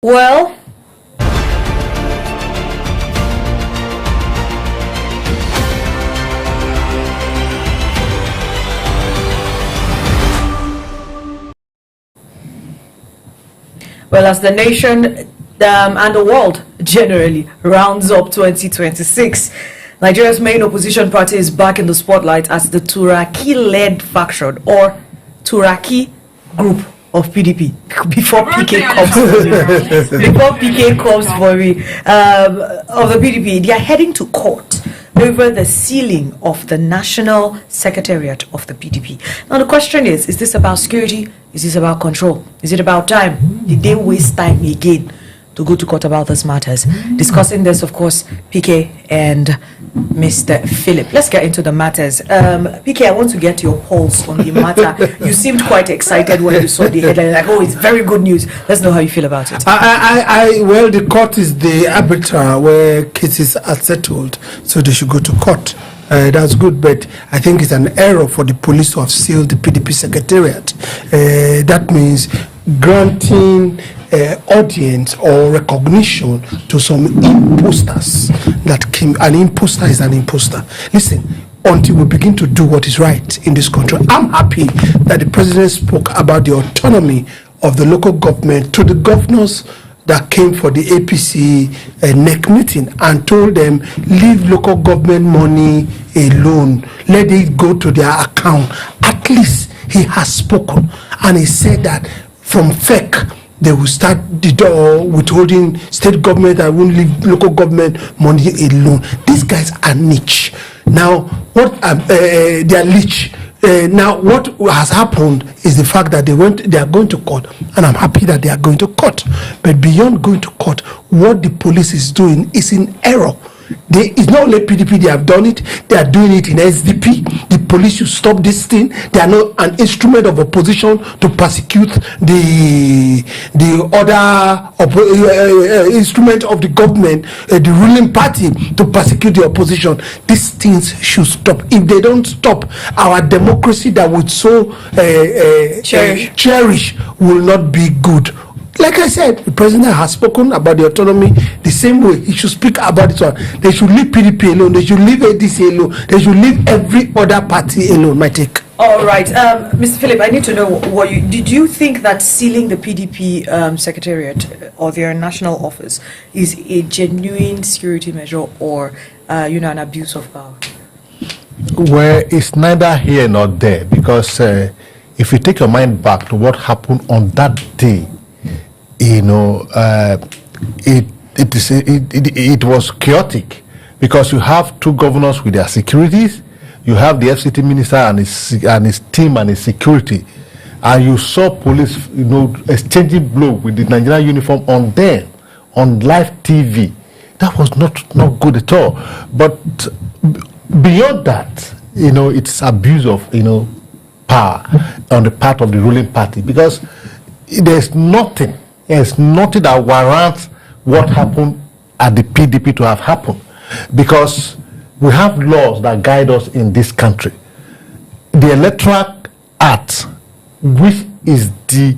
Well, as the nation and the world generally rounds up 2026, Nigeria's main opposition party is back in the spotlight as the Turaki-Led faction or Turaki group of PDP before PK comes for me of the PDP. They are heading to court over the sealing of the National Secretariat of the PDP. Now the question is this about security? Is this about control? Is it about time? Did they waste time again to go to court about these matters? Discussing this, of course, PK and Mr. Philip. Let's get into the matters. PK, I want to get your pulse on the matter. You seemed quite excited when you saw the headline, like, oh, it's very good news. Let's know how you feel about it. Well, the court is the arbiter where cases are settled, so they should go to court. That's good, but I think it's an error for the police to have sealed the PDP secretariat. That means granting audience or recognition to some imposters that came. An imposter is an imposter. Listen, until we begin to do what is right in this country, I'm happy that the president spoke about the autonomy of the local government to the governors that came for the APC NEC meeting and told them, leave local government money alone, let it go to their account. At least he has spoken, and he said that from FEC they will start the door withholding state government and won't leave local government money alone. These guys are niche. Now, what they are niche. Now, what has happened is the fact that they are going to court, and I'm happy that they are going to court. But beyond going to court, what the police is doing is in error. It's not only PDP, they have done it, they are doing it in SDP. The police should stop this thing. They are not an instrument of opposition to persecute the other instrument of the government, the ruling party, to persecute the opposition. These things should stop. If they don't stop, our democracy that we so cherish will not be good. Like I said, the president has spoken about the autonomy the same way. He should speak about it. They should leave PDP alone. They should leave ADC alone. They should leave every other party alone. My take. All right, Mr. Philip, I need to know did you think that sealing the PDP secretariat or their national office is a genuine security measure or an abuse of power? Well, it's neither here nor there, because if you take your mind back to what happened on that day, it was chaotic, because you have two governors with their securities, you have the FCT minister and his team and his security, and you saw police exchanging blow with the Nigerian uniform on live TV. That was not good at all. But beyond that, it's abuse of power on the part of the ruling party, because there's nothing that warrants what happened at the PDP to have happened, because we have laws that guide us in this country. The Electoral Act, which is the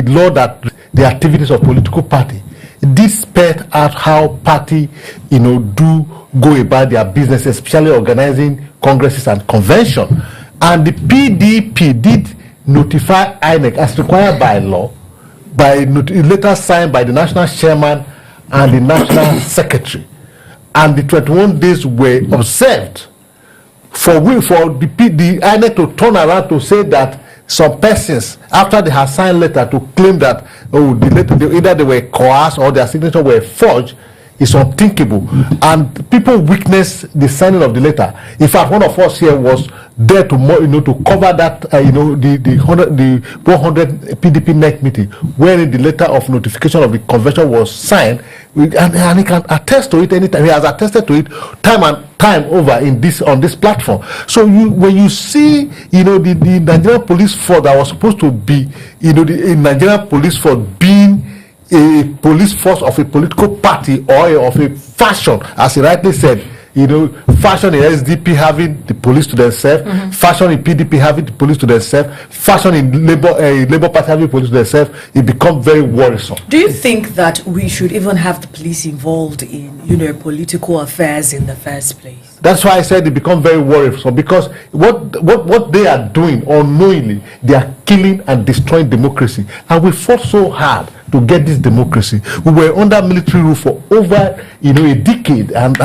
law that the activities of political party, this spelled out how party do go about their business, especially organizing congresses and convention. And the PDP did notify INEC as required by law, by a letter signed by the national chairman and the national secretary, and the 21 days were observed for the INEC to turn around to say that some persons, after they have signed letter, to claim that either they were coerced or their signature were forged, is unthinkable. And people witnessed the signing of the letter. In fact, one of us here was there to cover that the 100 PDP NEC meeting, wherein the letter of notification of the convention was signed, and he can attest to it anytime. He has attested to it time and time over on this platform. So when you see the Nigerian police force that was supposed to be the Nigerian police force being a police force of a political party or of a faction, as he rightly said, fashion in SDP having the police to themselves, fashion in PDP having the police to themselves, fashion in Labour Party having police to themselves, it becomes very worrisome. Do you think that we should even have the police involved in, political affairs in the first place? That's why I said it becomes very worrisome, because what they are doing unknowingly, they are killing and destroying democracy. And we fought so hard to get this democracy. We were under military rule for over a decade and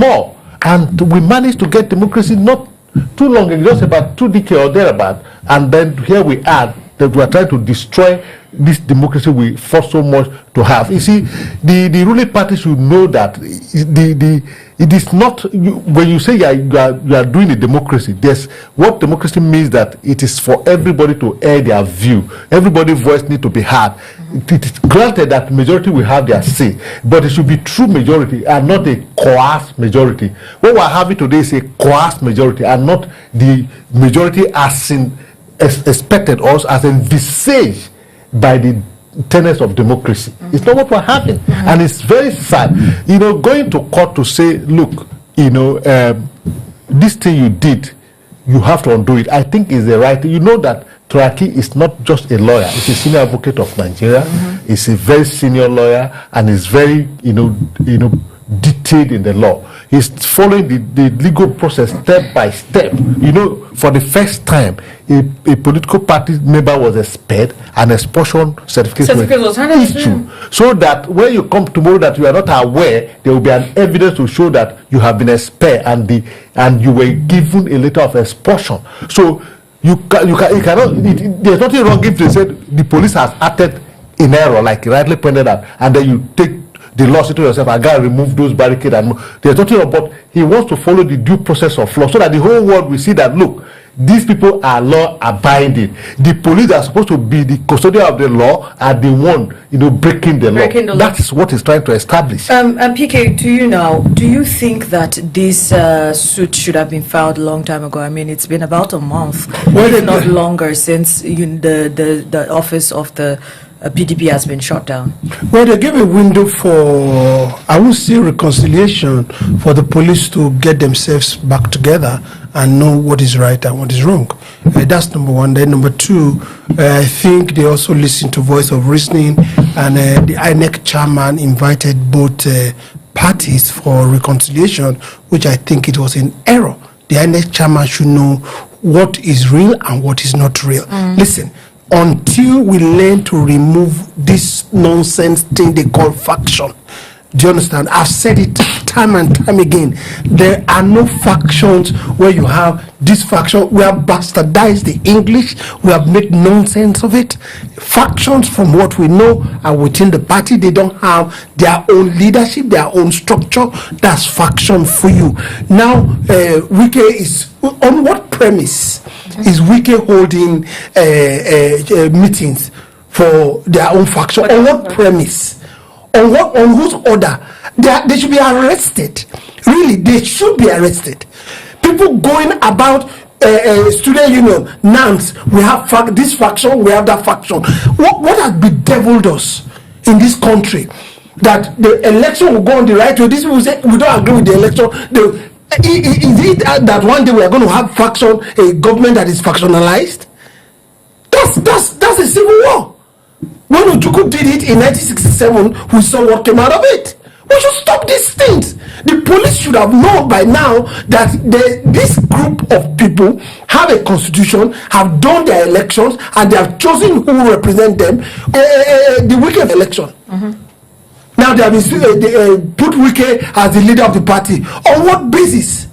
more. And we managed to get democracy not too long ago, just about 2 decades or thereabout. And then here we are, that we are trying to destroy this democracy we fought so much to have. You see, the ruling party should know that it is not, when you say you are doing a democracy, what democracy means, that it is for everybody to air their view. Everybody's voice needs to be heard. It is granted that majority will have their say, but it should be true majority and not a coerced majority. What we are having today is a coerced majority and not the majority as expected or as envisaged by the tenets of democracy. It's not what we're having. And it's very sad. Going to court to say, look, this thing you did, you have to undo it, I think is the right thing. You know that Turaki is not just a lawyer, he's a senior advocate of Nigeria. He's a very senior lawyer and is very, detailed in the law. He's following the legal process step by step. For the first time, a political party member was expelled and expulsion certificate was issued. So that when you come tomorrow that you are not aware, there will be an evidence to show that you have been expelled and you were given a letter of expulsion. So you cannot. There's nothing wrong if they said the police has acted in error, like you rightly pointed out, and then you take the law to yourself, I gotta remove those barricades. And there's nothing about. He wants to follow the due process of law, so that the whole world will see that, look, these people are law abiding. The police are supposed to be the custodian of the law, are the one breaking the law. That's what he's trying to establish. And PK, to you now, do you think that this suit should have been filed a long time ago? I mean, it's been about a month, if not longer, since the office of the PDP has been shut down. Well, they gave a window for, I would say, reconciliation for the police to get themselves back together and know what is right and what is wrong. That's number one. Then number two, I think they also listened to voice of reasoning, and the INEC chairman invited both parties for reconciliation, which I think it was an error. The INEC chairman should know what is real and what is not real. Listen, until we learn to remove this nonsense thing they call faction. Do you understand? I've said it time and time again. There are no factions where you have this faction. We have bastardized the English. We have made nonsense of it. Factions, from what we know, are within the party. They don't have their own leadership, their own structure. That's faction for you. Now, Wike is, on what premise is Wike holding meetings for their own faction? On what premise? On whose order? They should be arrested. Really, they should be arrested. People going about student union, NANS, we have this faction, we have that faction. What has bedeviled us in this country? That the election will go on the right way. These people say we don't agree with the election. Is it that one day we are going to have a government that is factionalized? That's a civil war. When Ojukwu did it in 1967, we saw what came out of it. We should stop these things. The police should have known by now that this group of people have a constitution, have done their elections, and they have chosen who represent them. The Wike election. Now they have put Wike as the leader of the party. On what basis?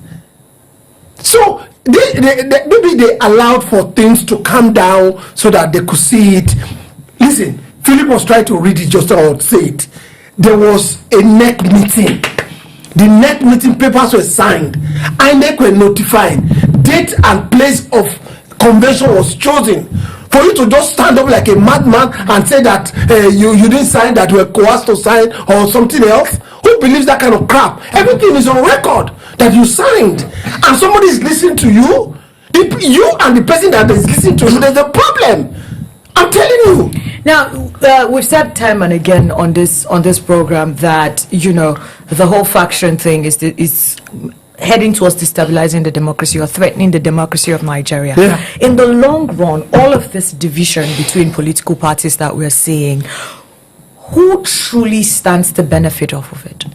So maybe they allowed for things to calm down so that they could see it. Listen, Philip was trying to read it just or say it. There was a NEC meeting. The NEC meeting papers were signed. INEC were notified. Date and place of convention was chosen. For you to just stand up like a madman and say that you didn't sign, that you were coerced to sign or something else. Who believes that kind of crap? Everything is on record that you signed. And somebody is listening to you. You and the person that is listening to you, there's a problem. I'm telling you. Now, we've said time and again on this program that the whole faction thing is heading towards destabilizing the democracy or threatening the democracy of Nigeria. Yeah. In the long run, all of this division between political parties that we're seeing, who truly stands to benefit off of it?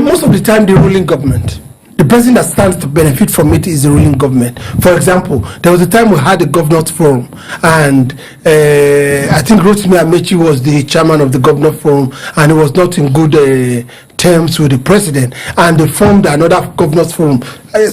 Most of the time, the ruling government. The person that stands to benefit from it is the ruling government. For example, there was a time we had a governors forum, and I think Rotimi Amechi was the chairman of the governors forum, and he was not in good terms with the president, and they formed another governors forum,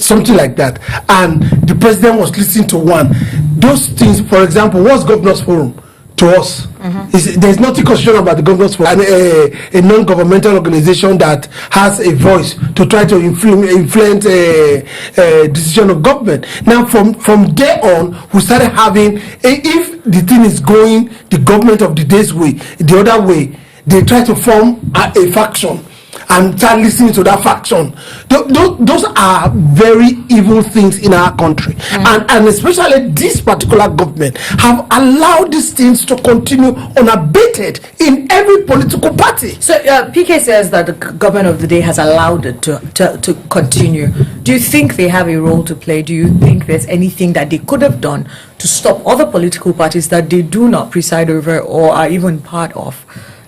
something like that, and the president was listening to one. Those things, for example, what's governors forum to us? There's nothing constitutional about the governors forum, and a non-governmental organization that has a voice to try to influence decision of government. Now, from there on, we started having, if the thing is going the government of the day's way, the other way, they try to form a faction and start listening to that faction. Those are very evil things in our country, and especially this particular government have allowed these things to continue unabated in every political party. So PK says that the government of the day has allowed it to continue. Do you think they have a role to play? Do you think there's anything that they could have done to stop other political parties that they do not preside over or are even part of?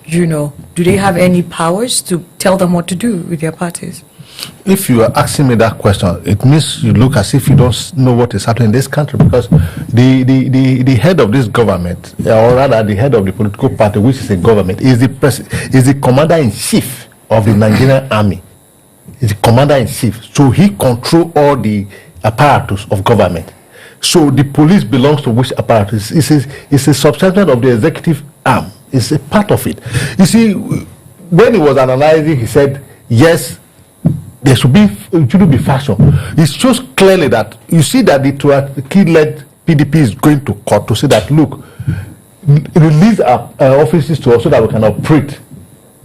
Do they have any powers to tell them what to do with their parties? If you are asking me that question, it means you look as if you don't know what is happening in this country, because the head of this government, or rather the head of the political party, which is a government, is the commander-in-chief of the Nigerian army. Is the commander-in-chief. So he controls all the apparatus of government. So the police belongs to which apparatus? It's a subsection of the executive arm. It's a part of it. You see, when he was analyzing, he said, yes, it shouldn't be faction. It shows clearly that you see that the Turaki-Led PDP is going to court to say that, look, release our offices to us so that we can operate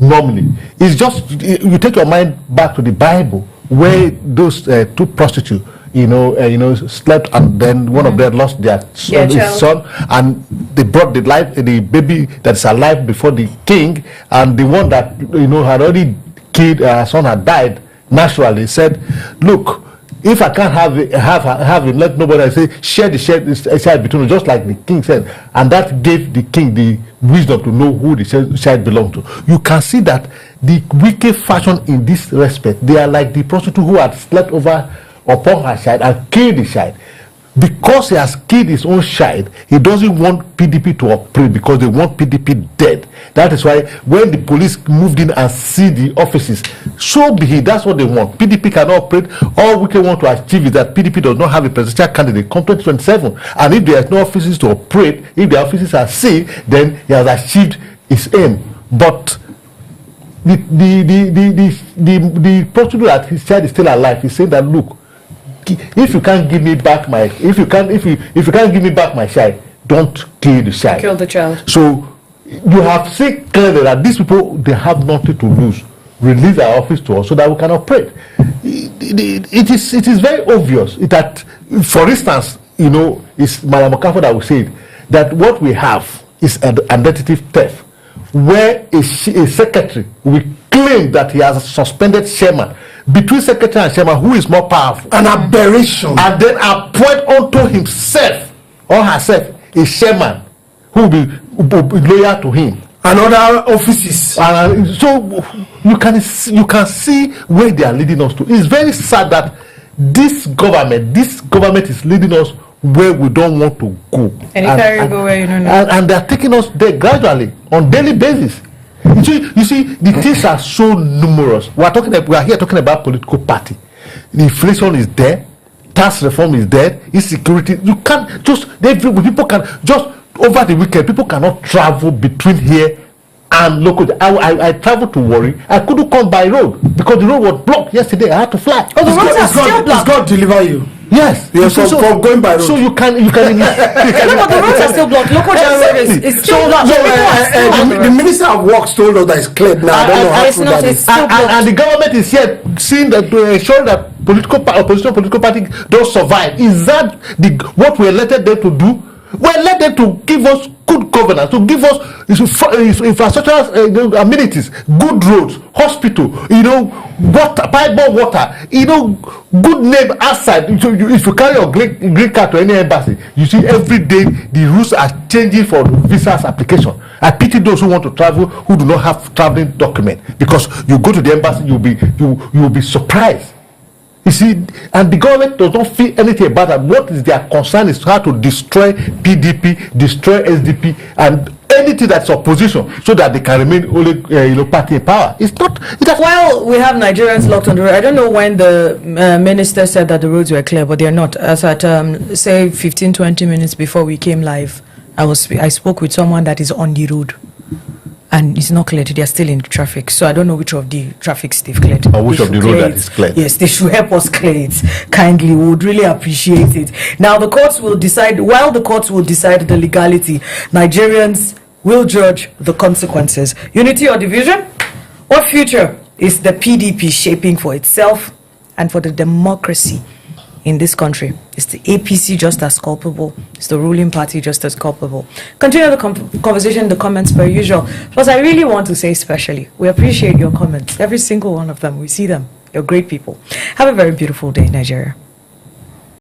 normally. It's just, you take your mind back to the Bible, where those two prostitutes, slept, and then one of them lost their son, and they brought the baby that's alive before the king, and the one that had already killed her son had died naturally. Said, look, if I can't have him, let nobody share the child between us, just like the king said, and that gave the king the wisdom to know who the child belonged to. You can see that the wicked fashion in this respect, they are like the prostitute who had slept over upon her child and killed the child. Because he has killed his own child, he doesn't want PDP to operate, because they want PDP dead. That is why when the police moved in and seized the offices, so be it, that's what they want. PDP cannot operate. All we can want to achieve is that PDP does not have a presidential candidate come 2027, and if there are no offices to operate, if the offices are sealed, then he has achieved his aim. But the prostitute that his child is still alive, he's saying that, look, if you can't give me back my child, don't kill the child. Kill the child. So you have seen clearly that these people, they have nothing to lose. Release our office to us so that we can operate. It is very obvious that, for instance, it's Madam Okafor that will say it, that what we have is an identity theft, where a secretary will claim that he has a suspended chairman. Between secretary and chairman, who is more powerful? An aberration. And then appoint unto himself or herself a chairman who will be loyal to him. And other offices. So you can see where they are leading us to. It's very sad that this government is leading us where we don't want to go. And they're taking us there gradually on daily basis. You see, the things are so numerous. We are here talking about political party. The inflation is there, tax reform is there, insecurity. You can't people can just over the weekend. People cannot travel between here and local. I traveled to Warri. I couldn't come by road because the road was blocked yesterday. I had to fly. Oh, the roads are still blocked. It's God deliver you. Yes, from going by road. So you can. But the roads are still blocked. Local road is still blocked. The Minister of Works told us that it's cleared now. I don't know how true that is. And the government is here seeing that to ensure that opposition political party don't survive. Is that what we elected them to do? We're let them to give us good governance, to give us infrastructure amenities, good roads, hospital, water, pipe water, good name outside. So if you carry your green card to any embassy, you see every day the rules are changing for visas application. I pity those who want to travel who do not have traveling document, because you go to the embassy, you will be surprised. You see, and the government does not feel anything about that. What is their concern is how to destroy PDP, destroy SDP, and anything that's opposition, so that they can remain only party in power. It's not. Well, we have Nigerians locked on the road. I don't know when the minister said that the roads were clear, but they're not. As at say 15-20 minutes before we came live, I spoke with someone that is on the road, and it's not cleared. They are still in the traffic. So I don't know which of the traffics they've cleared. Or which of the road that is cleared. Yes, they should help us clear it kindly. We would really appreciate it. Now the courts will decide. While the courts will decide the legality, Nigerians will judge the consequences. Unity or division? What future is the PDP shaping for itself and for the democracy in this country? Is the APC just as culpable? Is the ruling party just as culpable? Continue the conversation in the comments per usual. Plus, I really want to say especially, we appreciate your comments. Every single one of them. We see them. You're great people. Have a very beautiful day, Nigeria.